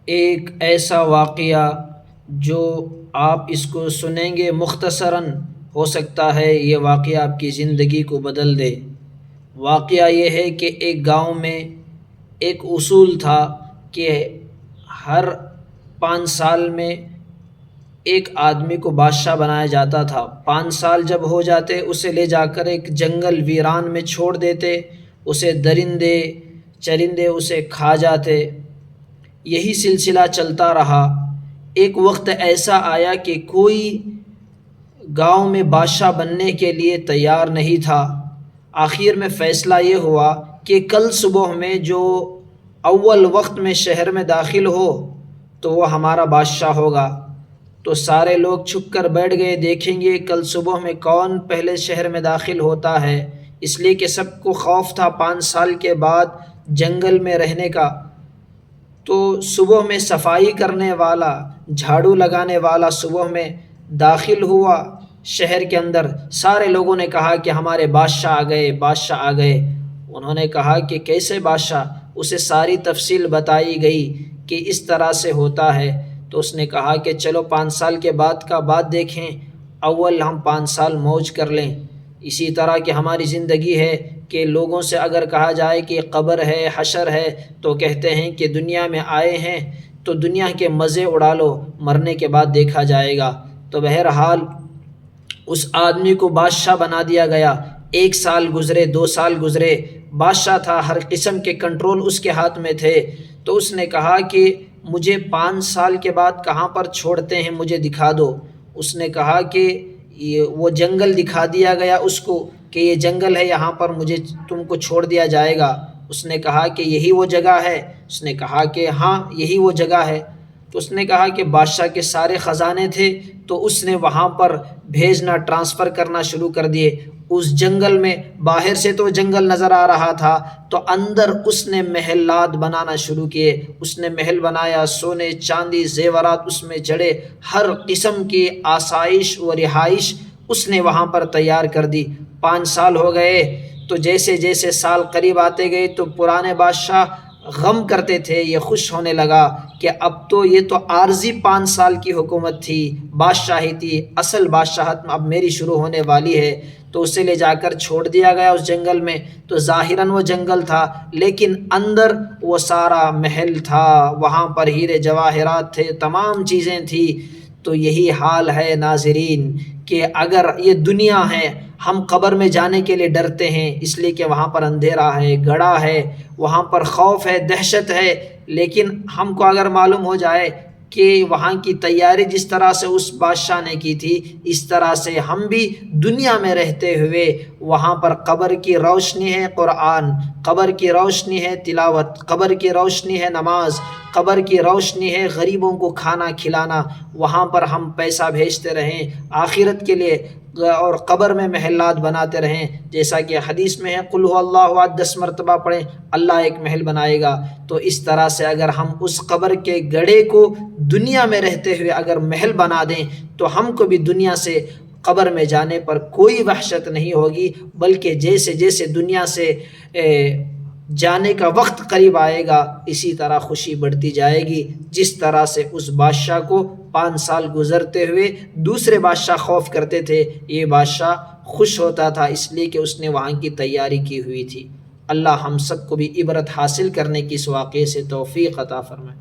ایک ایسا واقعہ جو آپ اس کو سنیں گے مختصراً، ہو سکتا ہے یہ واقعہ آپ کی زندگی کو بدل دے۔ واقعہ یہ ہے کہ ایک گاؤں میں ایک اصول تھا کہ ہر 5 سال میں ایک آدمی کو بادشاہ بنایا جاتا تھا۔ 5 سال جب ہو جاتے اسے لے جا کر ایک جنگل ویران میں چھوڑ دیتے، اسے درندے چرندے اسے کھا جاتے۔ یہی سلسلہ چلتا رہا۔ ایک وقت ایسا آیا کہ کوئی گاؤں میں بادشاہ بننے کے لیے تیار نہیں تھا۔ آخر میں فیصلہ یہ ہوا کہ کل صبح میں جو اول وقت میں شہر میں داخل ہو تو وہ ہمارا بادشاہ ہوگا۔ تو سارے لوگ چھپ کر بیٹھ گئے، دیکھیں گے کل صبح میں کون پہلے شہر میں داخل ہوتا ہے، اس لیے کہ سب کو خوف تھا 5 سال کے بعد جنگل میں رہنے کا۔ تو صبح میں صفائی کرنے والا، جھاڑو لگانے والا صبح میں داخل ہوا شہر کے اندر۔ سارے لوگوں نے کہا کہ ہمارے بادشاہ آ گئے، بادشاہ آ گئے۔ انہوں نے کہا کہ کیسے بادشاہ؟ اسے ساری تفصیل بتائی گئی کہ اس طرح سے ہوتا ہے۔ تو اس نے کہا کہ چلو 5 سال کے بعد کا بات دیکھیں، اول ہم 5 سال موج کر لیں۔ اسی طرح کہ ہماری زندگی ہے کہ لوگوں سے اگر کہا جائے کہ قبر ہے، حشر ہے، تو کہتے ہیں کہ دنیا میں آئے ہیں تو دنیا کے مزے اڑا لو، مرنے کے بعد دیکھا جائے گا۔ تو بہرحال اس آدمی کو بادشاہ بنا دیا گیا۔ 1 سال گزرے، 2 سال گزرے، بادشاہ تھا، ہر قسم کے کنٹرول اس کے ہاتھ میں تھے۔ تو اس نے کہا کہ مجھے 5 سال کے بعد کہاں پر چھوڑتے ہیں، مجھے دکھا دو۔ اس نے کہا کہ وہ جنگل دکھا دیا گیا اس کو کہ یہ جنگل ہے، یہاں پر مجھے تم کو چھوڑ دیا جائے گا۔ اس نے کہا کہ یہی وہ جگہ ہے؟ اس نے کہا کہ ہاں یہی وہ جگہ ہے۔ تو اس نے کہا کہ بادشاہ کے سارے خزانے تھے، تو اس نے وہاں پر بھیجنا، ٹرانسفر کرنا شروع کر دیے۔ اس جنگل میں باہر سے تو جنگل نظر آ رہا تھا، تو اندر اس نے محلات بنانا شروع کیے۔ اس نے محل بنایا، سونے چاندی زیورات اس میں جڑے، ہر قسم کی آسائش و رہائش اس نے وہاں پر تیار کر دی۔ 5 سال ہو گئے، تو جیسے جیسے سال قریب آتے گئے تو پرانے بادشاہ غم کرتے تھے، یہ خوش ہونے لگا کہ اب تو یہ تو عارضی 5 سال کی حکومت تھی، بادشاہی تھی، اصل بادشاہت اب میری شروع ہونے والی ہے۔ تو اسے لے جا کر چھوڑ دیا گیا اس جنگل میں۔ تو ظاہراً وہ جنگل تھا، لیکن اندر وہ سارا محل تھا، وہاں پر ہیرے جواہرات تھے، تمام چیزیں تھیں۔ تو یہی حال ہے ناظرین کہ اگر یہ دنیا ہے، ہم قبر میں جانے کے لیے ڈرتے ہیں، اس لیے کہ وہاں پر اندھیرا ہے، گڑھا ہے، وہاں پر خوف ہے، دہشت ہے۔ لیکن ہم کو اگر معلوم ہو جائے کہ وہاں کی تیاری جس طرح سے اس بادشاہ نے کی تھی، اس طرح سے ہم بھی دنیا میں رہتے ہوئے وہاں پر قبر کی روشنی ہے قرآن، قبر کی روشنی ہے تلاوت، قبر کی روشنی ہے نماز، قبر کی روشنی ہے غریبوں کو کھانا کھلانا، وہاں پر ہم پیسہ بھیجتے رہیں آخرت کے لیے، اور قبر میں محلات بناتے رہیں، جیسا کہ حدیث میں ہے قل هو اللہ احد 10 مرتبہ پڑھیں اللہ ایک محل بنائے گا۔ تو اس طرح سے اگر ہم اس قبر کے گڑھے کو دنیا میں رہتے ہوئے اگر محل بنا دیں تو ہم کو بھی دنیا سے قبر میں جانے پر کوئی وحشت نہیں ہوگی، بلکہ جیسے جیسے دنیا سے جانے کا وقت قریب آئے گا اسی طرح خوشی بڑھتی جائے گی، جس طرح سے اس بادشاہ کو 5 سال گزرتے ہوئے دوسرے بادشاہ خوف کرتے تھے، یہ بادشاہ خوش ہوتا تھا اس لیے کہ اس نے وہاں کی تیاری کی ہوئی تھی۔ اللہ ہم سب کو بھی عبرت حاصل کرنے کی اس واقعے سے توفیق عطا فرمائے۔